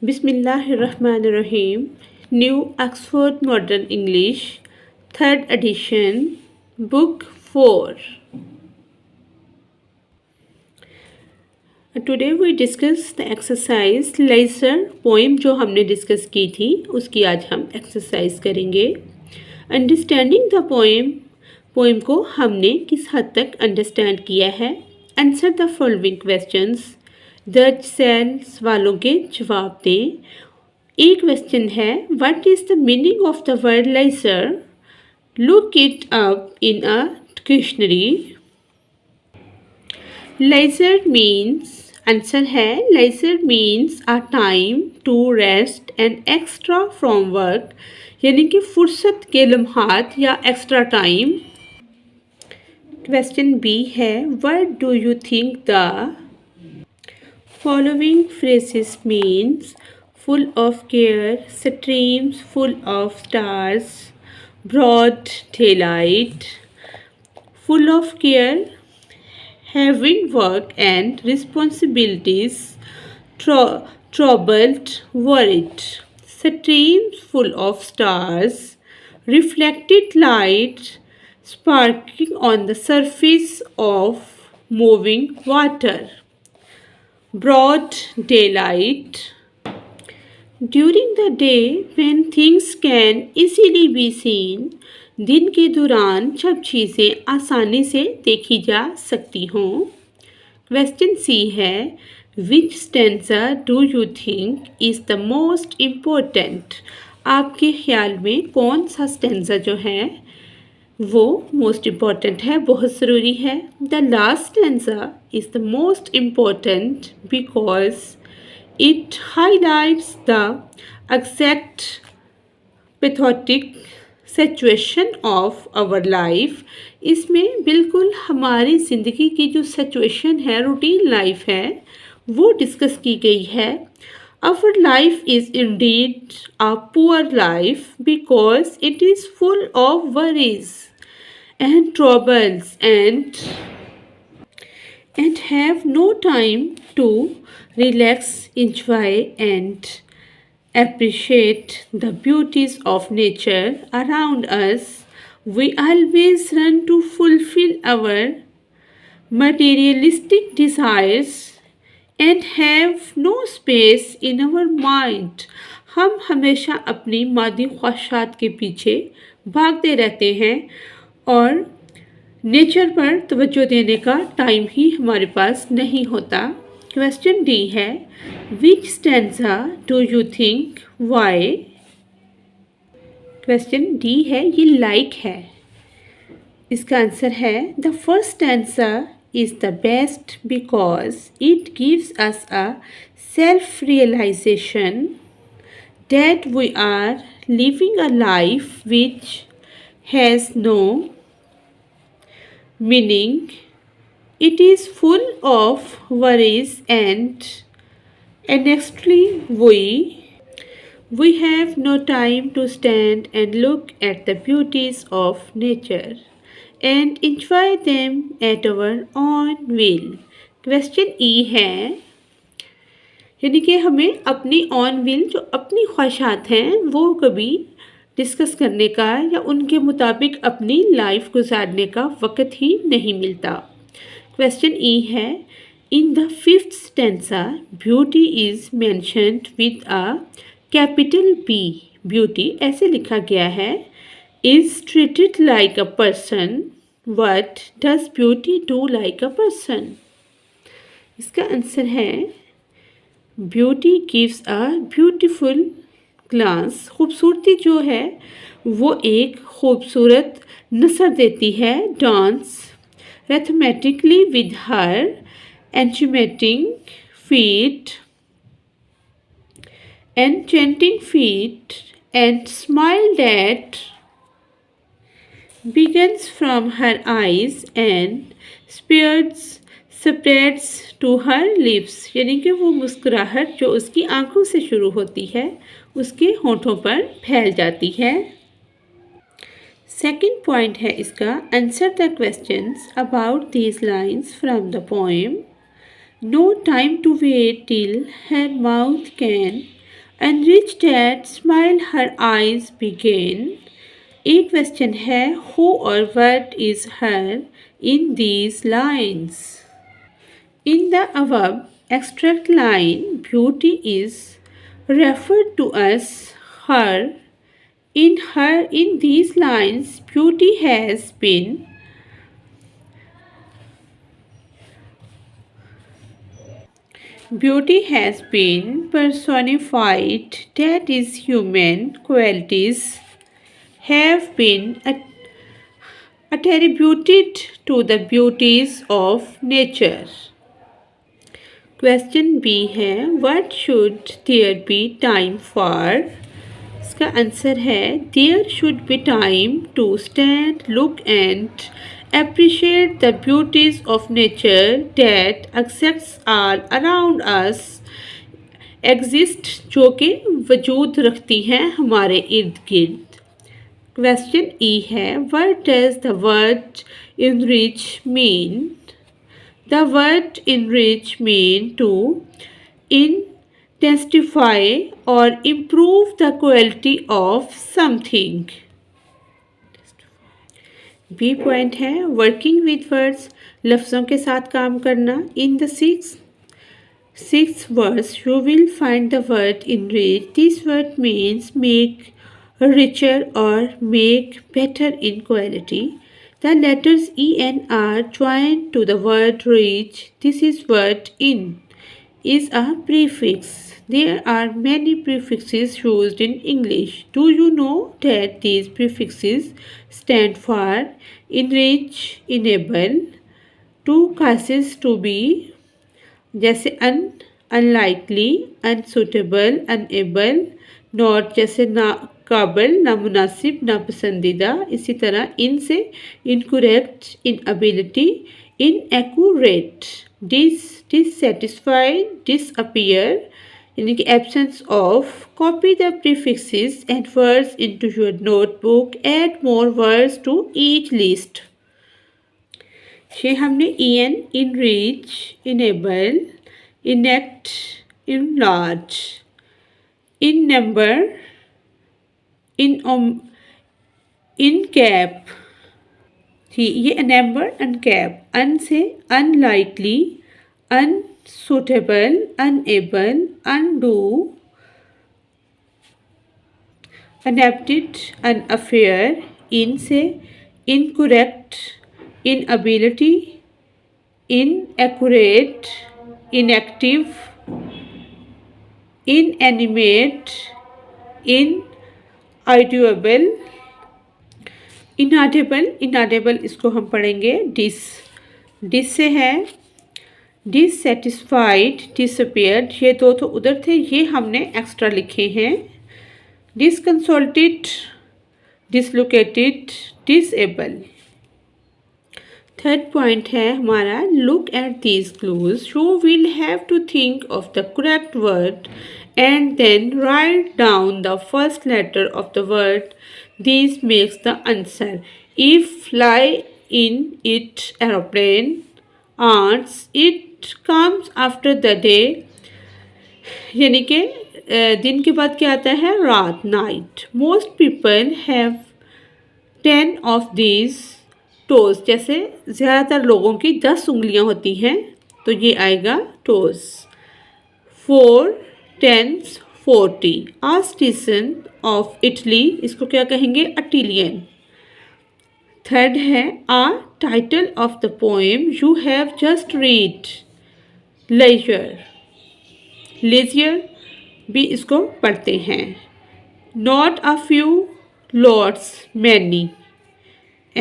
Bismillahirrahmanirrahim. New Oxford Modern English, 3rd edition, Book 4. Today we discuss the exercise Leisure poem जो हमने discuss की थी उसकी आज हम एक्सरसाइज करेंगे. अंडरस्टैंडिंग द पोएम को हमने किस हद तक अंडरस्टैंड किया है. Answer the following questions. दर्ज सेल्स वालों के जवाब दें. एक क्वेश्चन है what is the meaning of the word leisure. Look it up in a dictionary. Leisure means, answer है leisure means a time to rest and extra from work, यानी कि फुर्सत के लम्हात या एक्स्ट्रा टाइम. क्वेश्चन बी है what do you think the following phrases means. Full of care, streams full of stars, broad daylight. Full of care, having work and responsibilities, troubled, worried. Streams full of stars, reflected light sparkling on the surface of moving water. Broad daylight. During the day when things can easily be seen, दिन के दौरान जब चीज़ें आसानी से देखी जा सकती हों. क्वेश्चन सी है which stanza do you think is the most important. आपके ख्याल में कौन सा स्टेंजा जो है वो मोस्ट इम्पॉर्टेंट है, बहुत ज़रूरी है. The last stanza is the most important because it highlights the exact pathetic situation of our life. इसमें बिल्कुल हमारी ज़िंदगी की जो सिचुएशन है, रूटीन लाइफ है, वो डिस्कस की गई है. Our life is indeed a poor life because it is full of worries and troubles and have no time to relax, enjoy and appreciate the beauties of nature around us. We always run to fulfill our materialistic desires and have no space in our mind. हम हमेशा अपनी मादी ख्वाहिशात के पीछे भागते रहते हैं और नेचर पर तवज्जो देने का टाइम ही हमारे पास नहीं होता. क्वेश्चन डी है which stanza do you think why. Question D है ये लाइक है. इसका आंसर है the first stanza is the best because it gives us a self-realization that we are living a life which has no meaning. It is full of worries and honestly we have no time to stand and look at the beauties of nature and enjoy them at our own will. Question E है यानी कि हमें अपनी on will जो अपनी ख्वाहिशात हैं वो कभी डिस्कस करने का या उनके मुताबिक अपनी लाइफ गुजारने का वक्त ही नहीं मिलता. क्वेश्चन ई है in the fifth stanza beauty is mentioned with a capital B. Beauty ऐसे लिखा गया है is treated like a person. What does beauty do like a person? इसका आंसर है beauty gives a beautiful glance. खूबसूरती जो है वो एक खूबसूरत नसर देती है. Dance rhythmically with her enchanting feet and smile that begins from her eyes and spreads to her lips. यानी कि वो मुस्कुराहट जो उसकी आंखों से शुरू होती है उसके होठों पर फैल जाती है. सेकंड पॉइंट है इसका answer the questions about these lines from the poem. No time to wait till her mouth can Enriched at smile her eyes begin. एक क्वेश्चन है who or what is her in these lines. In the above extract line, beauty is referred to as her. In these lines, beauty has been personified, that is, human qualities have been attributed to the beauties of nature. Question B है what should there be time for. इसका answer है there should be time to stand look and appreciate the beauties of nature that exists all around us. exist जो कि वजूद रखती हैं हमारे इर्द गिर्द. क्वेश्चन ई है what does the word enrich mean. The word enrich mean to intensify or improve the quality of something. B point है वर्किंग विद वर्ड्स, लफ्ज़ों के साथ काम करना. In the sixth verse you will find the word enrich. This word means make richer or make better in quality. The letters E and R joined to the word rich. This is word in is a prefix. There are many prefixes used in English. Do you know that these prefixes stand for enrich, enable, to causes to be, जैसे unlikely, unsuitable, unable, not जैसे ना काबिल, नामुनासिब, नापसंदीदा. इसी तरह इन से incorrect, inability, inaccurate, dissatisfied, disappear यानी कि absence of. Copy the prefixes and words into your notebook. Add more words to each list. ये हमने en, enrich, enable, enact, enlarge, in number, in cap. ये number and cap. Un से unlikely, unsuitable, unable, undo, unadapted, unfair. In से incorrect, inability, inaccurate, inactive, inanimate, inaudible, inaudible इसको हम पढ़ेंगे dish से है dissatisfied, disappeared. ये दो तो उधर थे, ये हमने एक्स्ट्रा लिखे हैं. disconsolate, dislocated, disable. Third point है हमारा look at these clues. You will have to think of the correct word and then write down the first letter of the word. This makes the answer. If fly in it aeroplane, ants, it comes after the day यानी कि दिन के बाद क्या आता है रात, night. Most people have 10 of these toes. जैसे ज़्यादातर लोगों की 10 उंगलियां होती हैं तो ये आएगा टोज. 4 10s 40. A citizen of Italy, इसको क्या कहेंगे अटिलियन. थर्ड है a title of the poem you have just read, leisure. Leisure भी इसको पढ़ते हैं. Not a few, lots, many.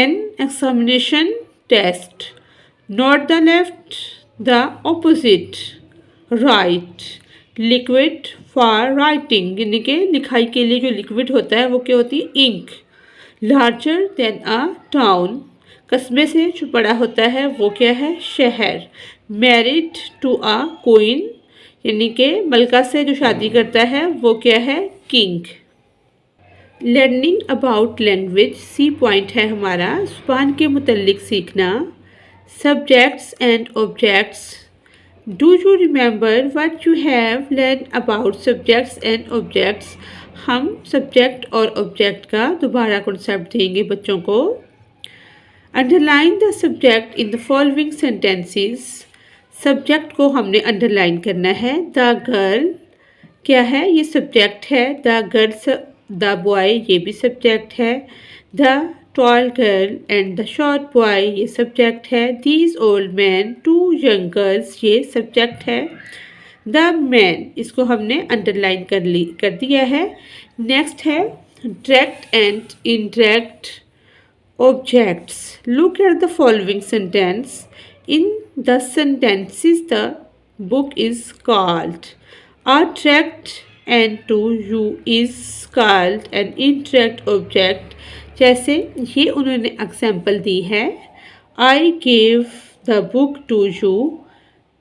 An examination test. Not the left, the opposite, right. Liquid for writing यानी कि लिखाई के लिए जो लिक्विड होता है वो क्या होती है ink. Larger than a town, कस्बे से जो बड़ा होता है वो क्या है शहर. Married to a queen यानी कि मलका से जो शादी करता है वो क्या है king. Learning about language. C point है हमारा ज़ुबान के मुतल्लिक सीखना. Subjects and objects. Do you remember what you have learn about subjects and objects. हम सब्जेक्ट और ऑब्जेक्ट का दोबारा कॉन्सेप्ट देंगे बच्चों को। Underline the subject in the following sentences. Subject को हमने अंडरलाइन करना है। द गर्ल क्या है, ये सब्जेक्ट है। द गर्ल्स, द बॉय ये भी सब्जेक्ट है। The tall girl and the short boy ये सब्जेक्ट है। These old man, two young girls ये सब्जेक्ट है। द मैन, इसको हमने अंडरलाइन कर दिया है। नेक्स्ट है direct and indirect objects. Look at the following sentence. In the sentences, the book is called. Attract and to you is called an indirect object. जैसे ये उन्होंने एग्जाम्पल दी है। I gave the book to you.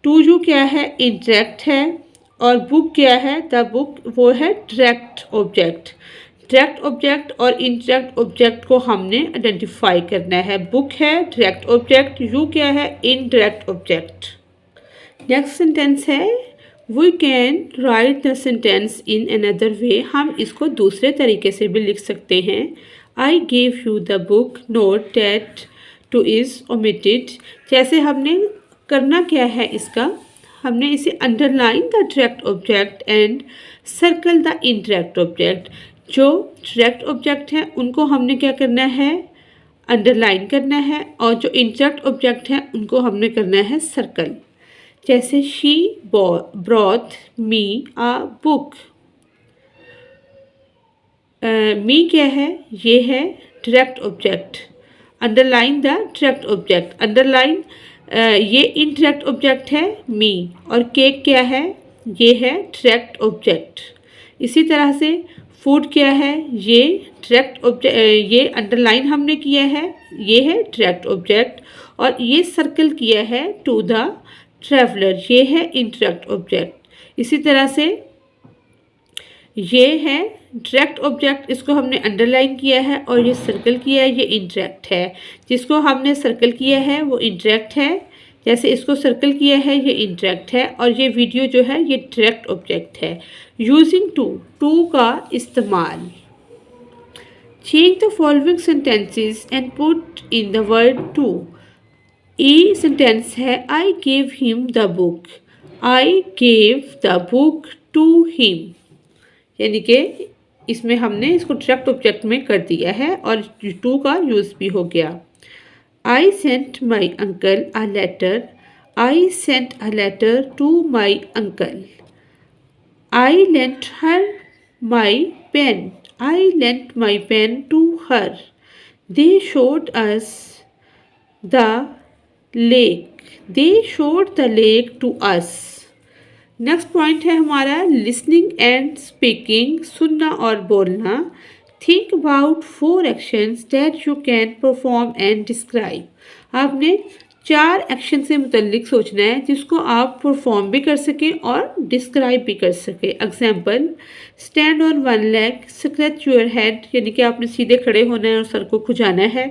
To you क्या है, indirect है। और book क्या है, the book वो है direct object। डायरेक्ट ऑब्जेक्ट और इनडायरेक्ट ऑब्जेक्ट को हमने आइडेंटिफाई करना है। बुक है डायरेक्ट ऑब्जेक्ट, यू क्या है इनडायरेक्ट ऑब्जेक्ट। नेक्स्ट सेंटेंस है we can write the sentence in another way. हम इसको दूसरे तरीके से भी लिख सकते हैं। I give you the book, note that to is omitted. जैसे हमने करना क्या है इसका, हमने इसे underline the direct object and circle the indirect object. जो डायरेक्ट ऑब्जेक्ट हैं उनको हमने क्या करना है, अंडरलाइन करना है। और जो इनडायरेक्ट ऑब्जेक्ट हैं उनको हमने करना है सर्कल। जैसे she brought me a book. Me क्या है, ये है direct object. Underline the direct object. Underline ये इनडायरेक्ट ऑब्जेक्ट है मी। और केक क्या है, ये है डायरेक्ट ऑब्जेक्ट। इसी तरह से फूड क्या है, ये डायरेक्ट ऑब्जेक्ट, ये अंडरलाइन हमने किया है, ये है डायरेक्ट ऑब्जेक्ट। और ये सर्कल किया है टू द ट्रैवलर, ये है इनडायरेक्ट ऑब्जेक्ट। इसी तरह से ये है डायरेक्ट ऑब्जेक्ट, इसको हमने अंडरलाइन किया है और ये सर्कल किया है, ये इनडायरेक्ट है। जिसको हमने सर्कल किया है वो इनडायरेक्ट है। जैसे इसको सर्कल किया है ये इनडायरेक्ट है। और ये वीडियो जो है ये डायरेक्ट ऑब्जेक्ट है। यूजिंग टू का इस्तेमाल। Change the following sentences and put in the word to. E sentence है I gave him the book. I gave the book to him, यानी कि इसमें हमने इसको डायरेक्ट ऑब्जेक्ट में कर दिया है और टू का यूज़ भी हो गया। I sent my uncle a letter. I sent a letter to my uncle. I lent her my pen. I lent my pen to her. They showed us the lake. They showed the lake to us. Next point है हमारा listening and speaking, सुनना और बोलना। Think about 4 actions that you can perform and describe. आपने 4 action से मुतल्लिक सोचना है जिसको आप परफॉर्म भी कर सकें और डिस्क्राइब भी कर सकें। Example, stand on 1 leg, scratch your head, यानी कि आपने सीधे खड़े होना है और सर को खुजाना है।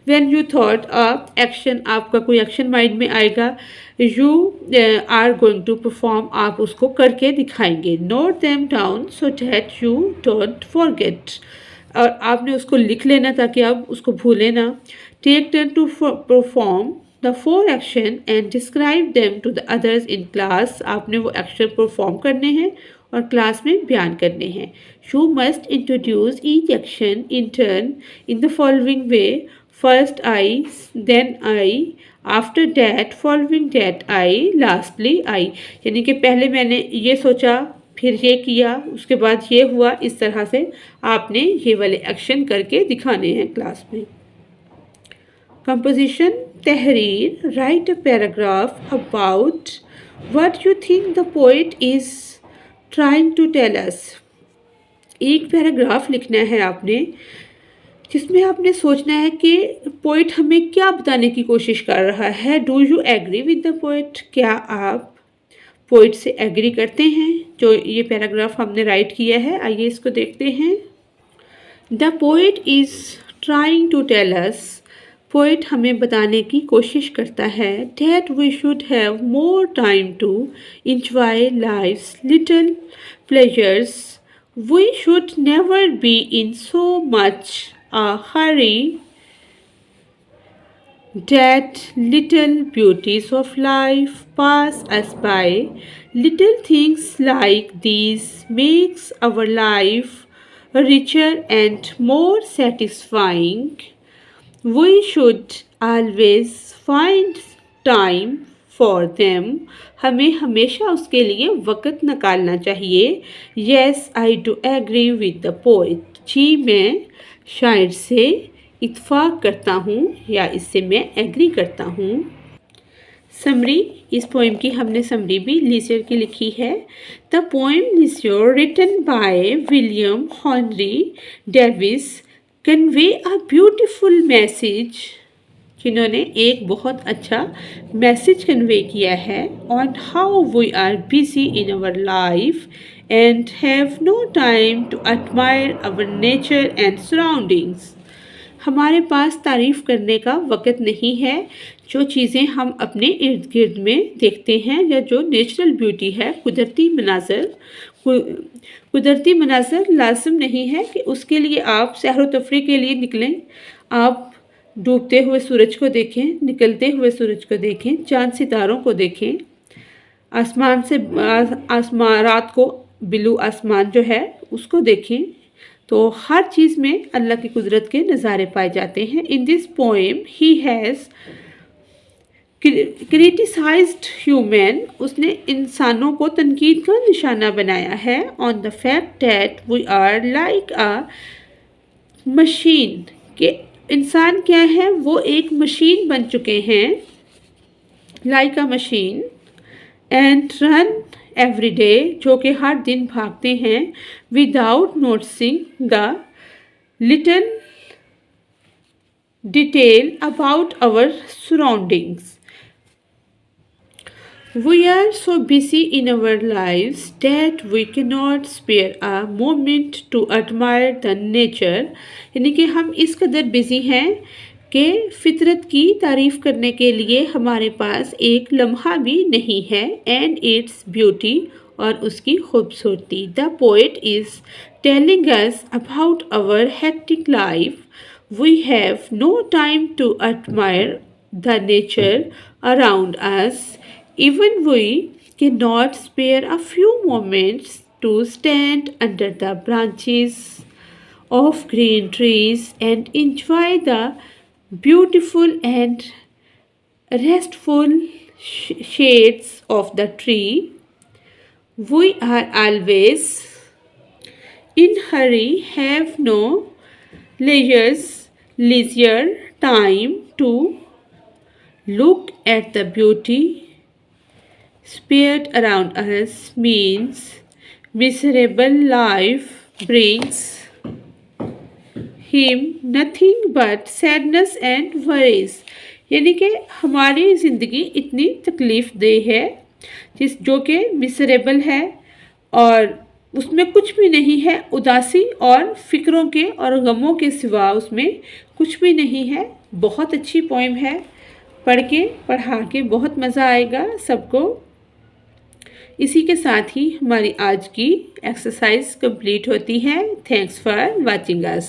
When you thought a action, आपका कोई एक्शन माइंड में आएगा, you are going to perform, आप उसको करके दिखाएंगे। Note them down so that you don't forget, और आपने उसको लिख लेना ताकि आप उसको भूलें ना। Take turn to perform the 4 action and describe them to the others in class. आपने वो एक्शन परफॉर्म करने हैं और क्लास में बयान करने हैं। You must introduce each action in turn in the following way, first I, then I, after that, following that I, lastly I. यानी कि पहले मैंने ये सोचा, फिर ये किया, उसके बाद ये हुआ। इस तरह से आपने ये वाले एक्शन करके दिखाने हैं क्लास में। कंपोजिशन, तहरीर, write a paragraph about what you think the poet is trying to tell us. एक पैराग्राफ लिखना है आपने जिसमें आपने सोचना है कि पोएट हमें क्या बताने की कोशिश कर रहा है। Do you agree with the poet, क्या आप पोएट से एग्री करते हैं। जो ये पैराग्राफ हमने राइट किया है, आइए इसको देखते हैं। The poet is trying to tell us, poet हमें बताने की कोशिश करता है that we should have more time to enjoy life's little pleasures. We should never be in so much a hurry that little beauties of life pass us by. Little things like these makes our life richer and more satisfying. We should always find time for them. हमें हमेशा उसके लिए वक़्त निकालना चाहिए. Yes, I do agree with the poet. जी मैं शायर से इत्फाक करता हूँ या इससे मैं एग्री करता हूँ. समरी, इस पोएम की हमने समरी भी लीजियर की लिखी है. The poem leisure written by William Henry Davies convey a beautiful message, जिन्होंने एक बहुत अच्छा मैसेज कन्वे किया है on how we are busy in our life and have no time to admire our nature and surroundings. हमारे पास तारीफ़ करने का वक़्त नहीं है. जो चीज़ें हम अपने इर्द गिर्द में देखते हैं या जो नेचुरल ब्यूटी है, कुदरती मनाज़र लाज़िम नहीं है कि उसके लिए आप सैर व तफरीह के लिए निकलें. आप डूबते हुए सूरज को देखें, निकलते हुए सूरज को देखें, चाँद सितारों को देखें, आसमान से रात को ब्लू आसमान जो है उसको देखें. तो हर चीज़ में अल्लाह की कुदरत के नज़ारे पाए जाते हैं. In this poem he has criticized human, उसने इंसानों को तनकीद का निशाना बनाया है on the fact that we are like a machine, कि इंसान क्या है, वो एक मशीन बन चुके हैं, like a machine, and run every day, जो कि हर दिन भागते हैं, without noticing the little detail about our surroundings. We are so busy in our lives that we cannot spare a moment to admire the nature. यानी कि हम इस कदर बिज़ी हैं कि फितरत की तारीफ़ करने के लिए हमारे पास एक लम्हा भी नहीं है. एंड इट्स ब्यूटी, और उसकी खूबसूरती. The poet is telling us about our hectic life. We have no time to admire the nature around us. Even we cannot spare a few moments to stand under the branches of green trees and enjoy the beautiful and restful shades of the tree. We are always in hurry, have no leisure time to look at the beauty spared around us. Means miserable life brings him nothing but sadness and worries. यानी कि हमारी ज़िंदगी इतनी तकलीफ़ देह है जो कि मिसरेबल है और उसमें कुछ भी नहीं है, उदासी और फ़िक्रों के और गमों के सिवा उसमें कुछ भी नहीं है. बहुत अच्छी पोएम है, पढ़ा के बहुत मज़ा आएगा सबको. इसी के साथ ही हमारी आज की एक्सरसाइज कंप्लीट होती है. Thanks for watching us.